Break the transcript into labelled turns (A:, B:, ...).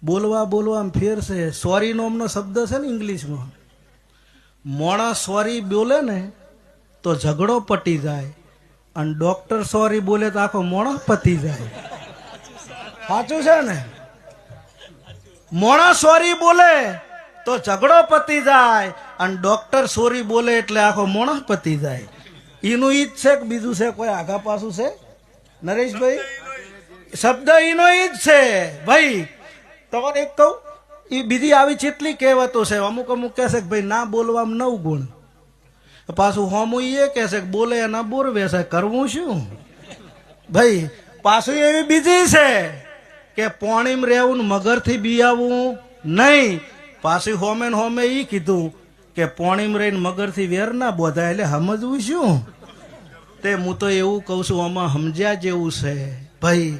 A: બોલવા બોલવામાં ફેર છે. સોરી નામનો શબ્દ છે ને ઇંગ્લિશમાં. મોણા સોરી બોલે ને તો ઝઘડો પટી જાય, અને ડોક્ટર સોરી બોલે તો આખો મોણો પતી જાય. સાચું છે ને? મોણા સોરી બોલે તો ઝઘડો પતી જાય, અને ડોક્ટર સોરી બોલે એટલે આખો મોણો પતી જાય. એનું ઈ જ છે કે બીજું છે? કોઈ આગા પાછું છે નરેશભાઈ? શબ્દ એનો ઈ જ છે ભાઈ. તમારે એક કહું, એ બીજી આવી ચેટલી કહેવતો છે. અમુક અમુક કહે છે કે ભાઈ ના બોલવામાં 9 ગુણ. પાછું હોમું એ કહે છે કે બોલે એના બોરવે છે, કરવું શું ભાઈ? પાછું એવી બીજી છે કે પોણીમ રહેવું મગરથી બિયાવું નહીં. પાછું હોમે ને હોમે ઈ કીધું કે પોણીમ રહીને મગરથી વેર ના બોધાય. એટલે સમજવું શું? તે હું તો એવું કહું છું, આમાં સમજ્યા જેવું છે ભાઈ.